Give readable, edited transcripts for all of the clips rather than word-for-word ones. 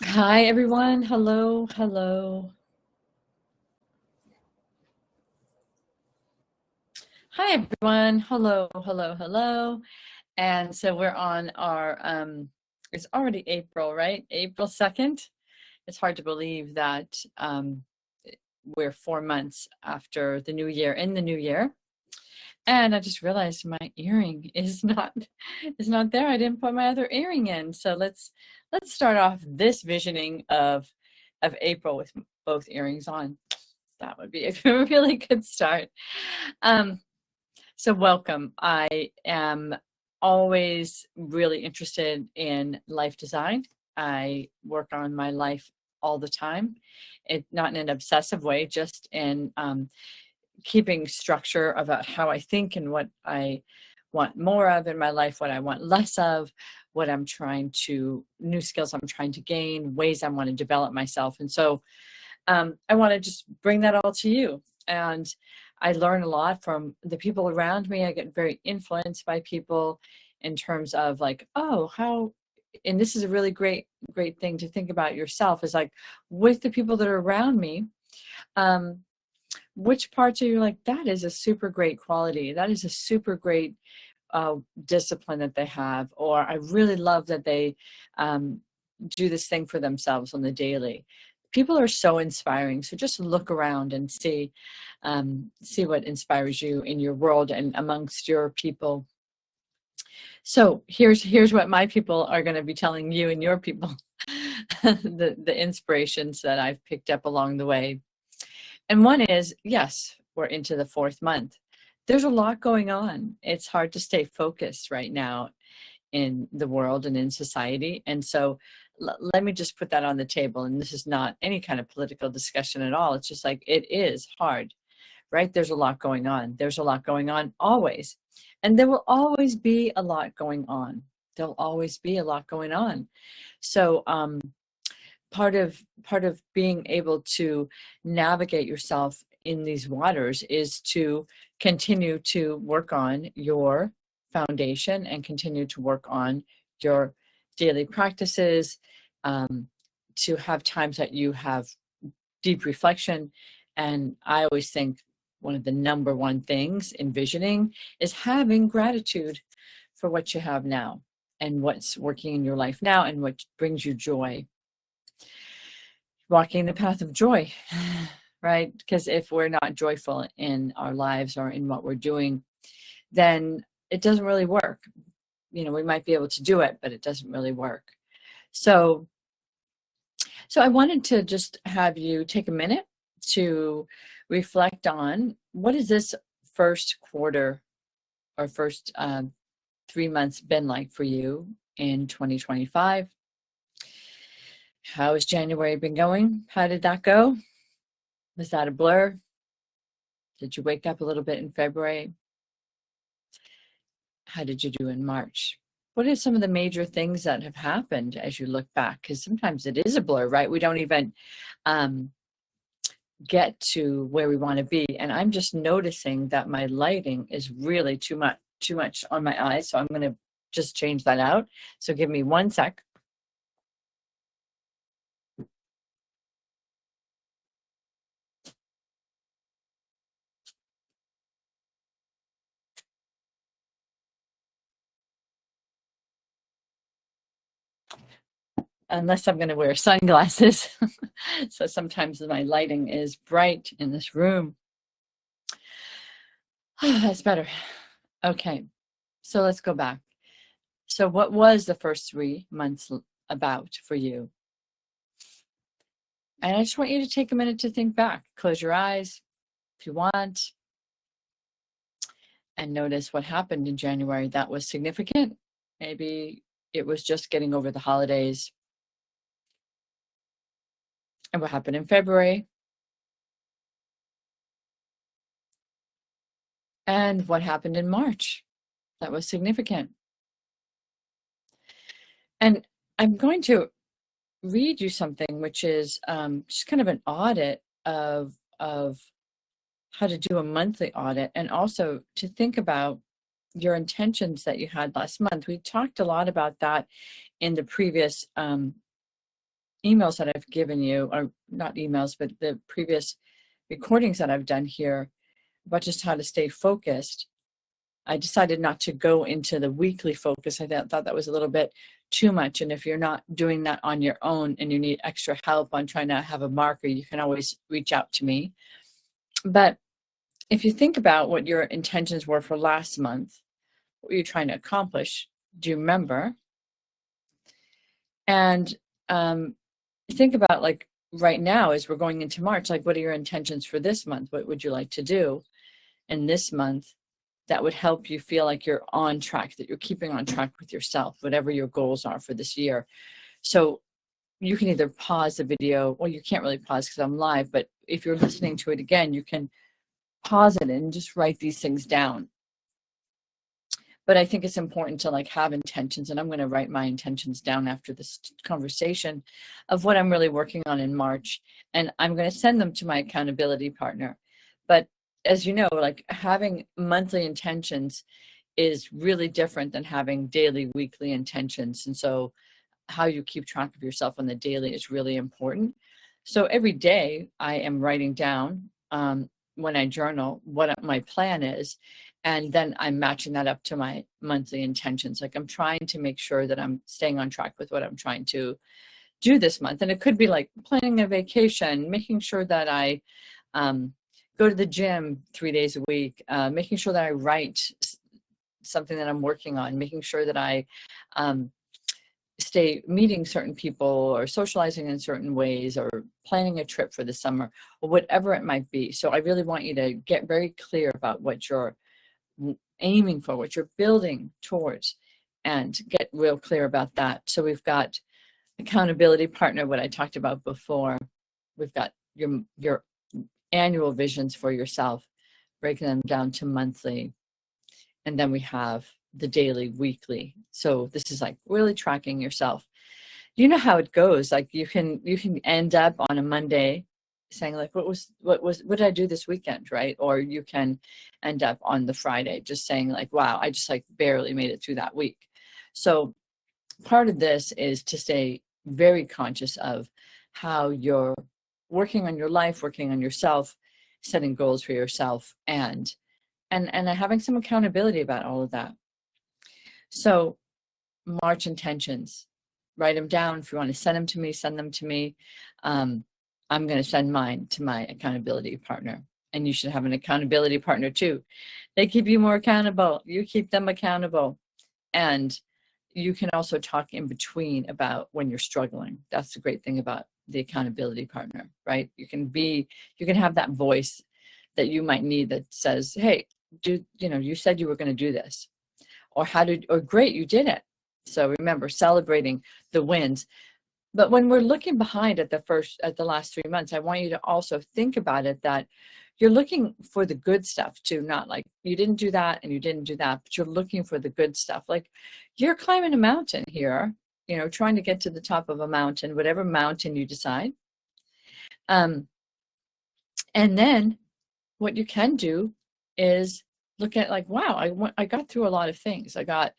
Hi, everyone. Hello, hello. Hi, everyone. Hello, hello, hello. And so we're on our, it's already April, right? April 2nd. It's hard to believe that we're 4 months after the new year, in the new year. And I just realized my earring is not there. I didn't put my other earring in. So let's start off this visioning of April with both earrings on. That would be a really good start. Um, so welcome. I am always really interested in life design. I work on my life all the time. Not in an obsessive way, just in keeping structure about how I think and what I want more of in my life, what I want less of, new skills I'm trying to gain, ways I want to develop myself. And so I want to just bring that all to you. And I learn a lot from the people around me. I get very influenced by people in terms of like, oh, how, and this is a really great thing to think about yourself is like with the people that are around me, um, which parts are you like, that is a super great quality. That is a super great discipline that they have. Or I really love that they do this thing for themselves on the daily. People are so inspiring. So just look around and see what inspires you in your world and amongst your people. So here's what my people are going to be telling you and your people, the inspirations that I've picked up along the way. And one is, yes, we're into the 4th month. There's a lot going on. It's hard to stay focused right now in the world and in society. And so let me just put that on the table. And this is not any kind of political discussion at all. It's just like it is hard, right? There's a lot going on. There's a lot going on always. And there will always be a lot going on. There'll always be a lot going on. So part of being able to navigate yourself in these waters is to continue to work on your foundation and continue to work on your daily practices, to have times that you have deep reflection. And I always think one of the number one things in visioning is having gratitude for what you have now and what's working in your life now and what brings you joy. Walking the path of joy, right? Because if we're not joyful in our lives or in what we're doing, then it doesn't really work. We might be able to do it, but it doesn't really work. So I wanted to just have you take a minute to reflect on what is this first quarter or first 3 months been like for you in 2025. How has January been going? How did that go? Was that a blur? Did you wake up a little bit in February? How did you do in March? What are some of the major things that have happened as you look back? Because sometimes it is a blur, right? We don't even get to where we want to be. And I'm just noticing that my lighting is really too much on my eyes. So I'm going to just change that out. So give me 1 sec. Unless I'm going to wear sunglasses. So sometimes my lighting is bright in this room. That's better. Okay, so let's go back. So what was the first 3 months about for you? And I just want you to take a minute to think back. Close your eyes if you want. And notice what happened in January that was significant. Maybe it was just getting over the holidays. And what happened in February? And what happened in March? That was significant. And I'm going to read you something which is just kind of an audit of how to do a monthly audit, and also to think about your intentions that you had last month. We talked a lot about that in the previous emails that I've given you, or not emails, but the previous recordings that I've done here about just how to stay focused, I decided not to go into the weekly focus. I thought that was a little bit too much. And if you're not doing that on your own and you need extra help on trying to have a marker, you can always reach out to me. But if you think about what your intentions were for last month, what you're trying to accomplish, do you remember? And think about, like, right now as we're going into March, like, what are your intentions for this month? What would you like to do in this month that would help you feel like you're on track, that you're keeping on track with yourself, whatever your goals are for this year? So you can either pause the video, well, you can't really pause because I'm live, but if you're listening to it again, you can pause it and just write these things down. But I think it's important to, like, have intentions, and I'm going to write my intentions down after this conversation of what I'm really working on in March, and I'm going to send them to my accountability partner. But as you know, like, having monthly intentions is really different than having daily, weekly intentions. And so how you keep track of yourself on the daily is really important. So every day I am writing down, when I journal, what my plan is. And then I'm matching that up to my monthly intentions. Like, I'm trying to make sure that I'm staying on track with what I'm trying to do this month. And it could be like planning a vacation, making sure that I go to the gym 3 days a week, making sure that I write something that I'm working on, making sure that I stay meeting certain people or socializing in certain ways, or planning a trip for the summer, or whatever it might be. So I really want you to get very clear about what you're aiming for, what you're building towards, and get real clear about that. So we've got accountability partner, what I talked about before. We've got your annual visions for yourself, breaking them down to monthly. And then we have the daily, weekly. So this is like really tracking yourself. You know how it goes. Like, you can end up on a Monday saying, like, what did I do this weekend, right? Or you can end up on the Friday just saying, like, wow, I just, like, barely made it through that week. So part of this is to stay very conscious of how you're working on your life, working on yourself, setting goals for yourself, and having some accountability about all of that. So March intentions, write them down. If you want to send them to me, send them to me. I'm going to send mine to my accountability partner, and you should have an accountability partner too. They keep you more accountable. You keep them accountable. And you can also talk in between about when you're struggling. That's the great thing about the accountability partner, right? You can have that voice that you might need that says, hey, you said you were going to do this, or great, you did it. So remember, celebrating the wins. But when we're looking behind at the last 3 months, I want you to also think about it, that you're looking for the good stuff too, not like you didn't do that and you didn't do that, but you're looking for the good stuff. Like, you're climbing a mountain here, trying to get to the top of a mountain, whatever mountain you decide. And then what you can do is look at, like, wow, I got through a lot of things. I got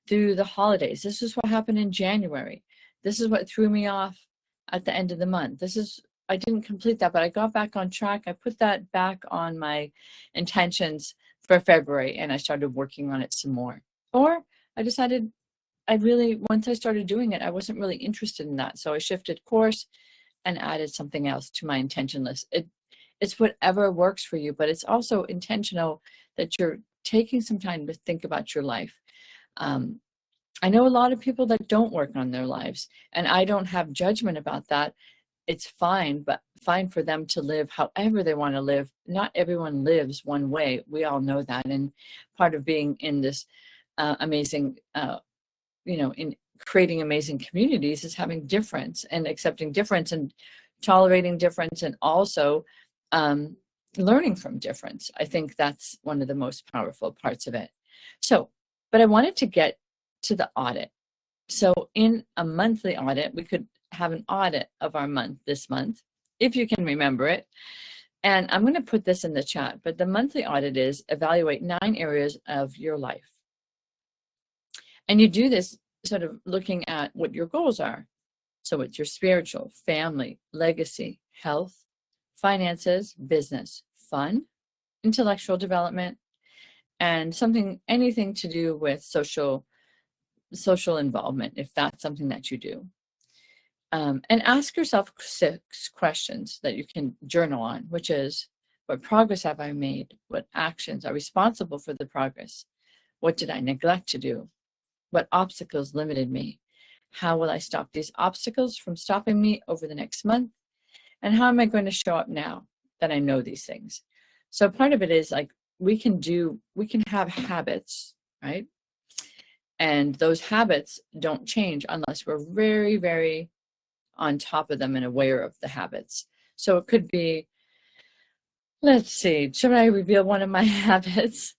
through the holidays. This is what happened in January. This is what threw me off at the end of the month. I didn't complete that, but I got back on track. I put that back on my intentions for February, and I started working on it some more. Or I decided once I started doing it, I wasn't really interested in that. So I shifted course and added something else to my intention list. It's whatever works for you, but it's also intentional that you're taking some time to think about your life. I know a lot of people that don't work on their lives, and I don't have judgment about that. It's fine, but fine for them to live however they want to live. Not everyone lives one way. We all know that. And part of being in this amazing, in creating amazing communities is having difference and accepting difference and tolerating difference, and also learning from difference. I think that's one of the most powerful parts of it. So, but I wanted to get to the audit. So in a monthly audit, we could have an audit of our month this month, if you can remember it. And I'm going to put this in the chat, but the monthly audit is evaluate 9 areas of your life. And you do this sort of looking at what your goals are. So it's your spiritual, family, legacy, health, finances, business, fun, intellectual development, and anything to do with social involvement, if that's something that you do. And ask yourself 6 questions that you can journal on, which is, what progress have I made? What actions are responsible for the progress? What did I neglect to do? What obstacles limited me? How will I stop these obstacles from stopping me over the next month? And how am I going to show up now that I know these things? So part of it is like, we can have habits, right? And those habits don't change unless we're very, very on top of them and aware of the habits. So it could be, let's see, should I reveal one of my habits?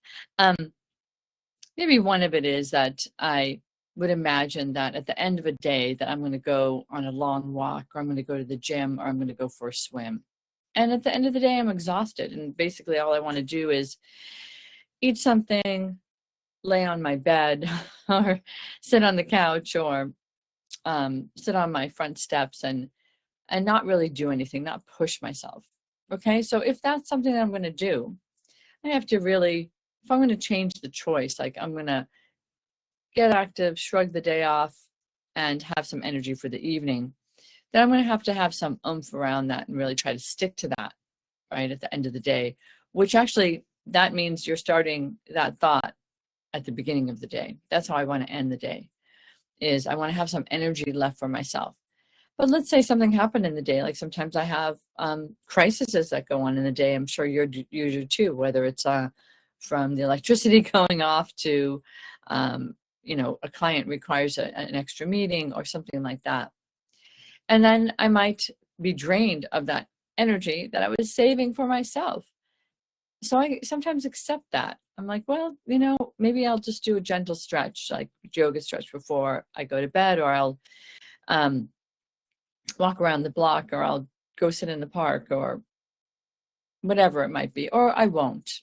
Maybe one of it is that I would imagine that at the end of a day that I'm going to go on a long walk, or I'm going to go to the gym, or I'm going to go for a swim. And at the end of the day, I'm exhausted. And basically all I want to do is eat something, lay on my bed, or sit on the couch, or sit on my front steps and not really do anything, not push myself. Okay, so if that's something that I'm going to do, I have to really, if I'm going to change the choice, like I'm going to get active, shrug the day off, and have some energy for the evening, then I'm going to have some oomph around that and really try to stick to that, right, at the end of the day, which actually, that means you're starting that thought at the beginning of the day. That's how I want to end the day, is I want to have some energy left for myself. But let's say something happened in the day, like sometimes I have crises that go on in the day. I'm sure you do too, whether it's from the electricity going off to, a client requires an extra meeting or something like that. And then I might be drained of that energy that I was saving for myself. So I sometimes accept that. I'm like, well, maybe I'll just do a gentle stretch, like yoga stretch before I go to bed, or I'll walk around the block, or I'll go sit in the park, or whatever it might be, or I won't,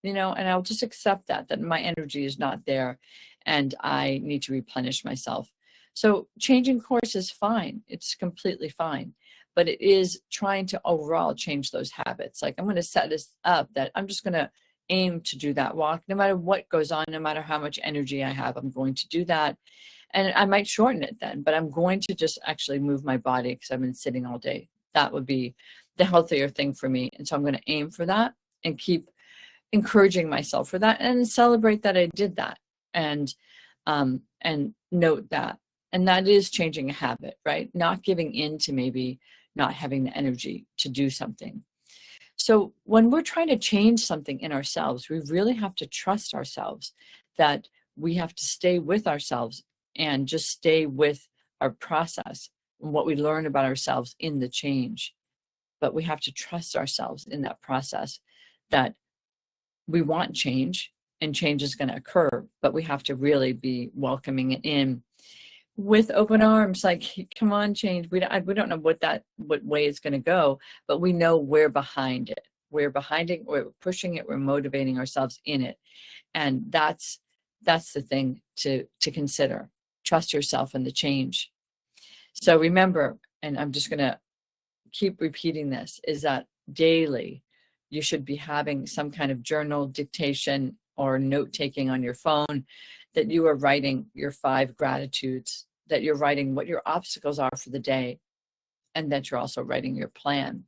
and I'll just accept that my energy is not there and I need to replenish myself. So changing course is fine. It's completely fine. But it is trying to overall change those habits. Like, I'm going to set this up that I'm just going to aim to do that walk, no matter what goes on, no matter how much energy I have, I'm going to do that. And I might shorten it then, but I'm going to just actually move my body because I've been sitting all day. That would be the healthier thing for me. And so I'm going to aim for that and keep encouraging myself for that and celebrate that I did that, and note that. And that is changing a habit, right? Not giving in to maybe not having the energy to do something. So when we're trying to change something in ourselves, we really have to trust ourselves, that we have to stay with ourselves and just stay with our process and what we learn about ourselves in the change. But we have to trust ourselves in that process, that we want change and change is going to occur, but we have to really be welcoming it in with open arms, like, come on, change. We don't know what way it's going to go, but we know we're behind it. We're behind it. We're pushing it. We're motivating ourselves in it, and that's the thing to consider. Trust yourself in the change. So remember, and I'm just going to keep repeating this, is that daily you should be having some kind of journal, dictation, or note taking on your phone, that you are writing your 5 gratitudes, that you're writing what your obstacles are for the day, and that you're also writing your plan.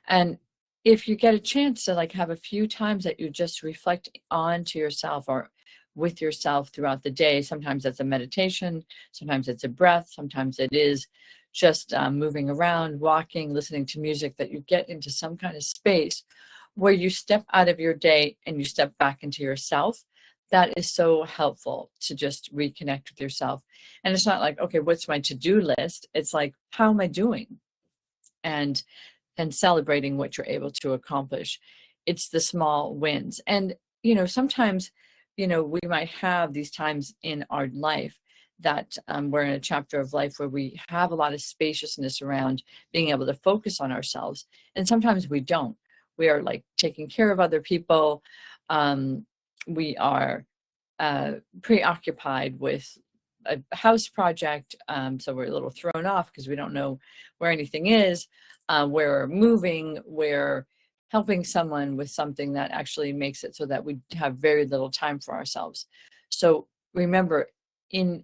And if you get a chance to have a few times that you just reflect on to yourself or with yourself throughout the day, sometimes it's a meditation, sometimes it's a breath, sometimes it is just moving around, walking, listening to music, that you get into some kind of space where you step out of your day and you step back into yourself. That is so helpful to just reconnect with yourself. And it's not like, okay, what's my to-do list? It's like, how am I doing? And celebrating what you're able to accomplish. It's the small wins. And, sometimes, we might have these times in our life that we're in a chapter of life where we have a lot of spaciousness around being able to focus on ourselves. And sometimes we don't. We are taking care of other people. We are preoccupied with a house project. So we're a little thrown off because we don't know where anything is. We're moving, we're helping someone with something that actually makes it so that we have very little time for ourselves. So remember,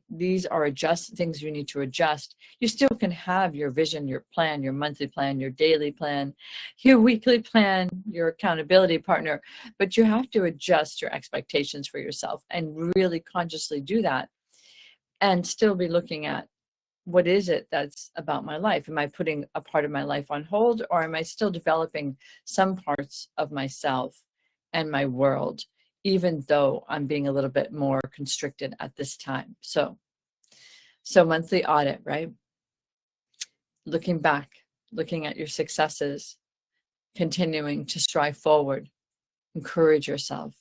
these are things you need to adjust. You still can have your vision, your plan, your monthly plan, your daily plan, your weekly plan, your accountability partner, but you have to adjust your expectations for yourself and really consciously do that, and still be looking at, what is it that's about my life? Am I putting a part of my life on hold, or am I still developing some parts of myself and my world, even though I'm being a little bit more constricted at this time? So monthly audit, right? Looking back, looking at your successes, continuing to strive forward, encourage yourself,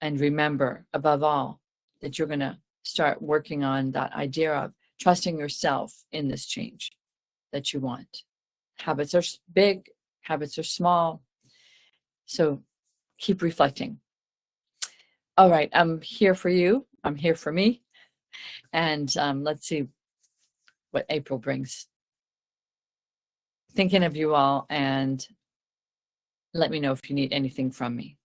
and remember, above all, that you're going to start working on that idea of trusting yourself in this change that you want. Habits are big, habits are small. So keep reflecting. All right, I'm here for you. I'm here for me. And let's see what April brings. Thinking of you all, and let me know if you need anything from me.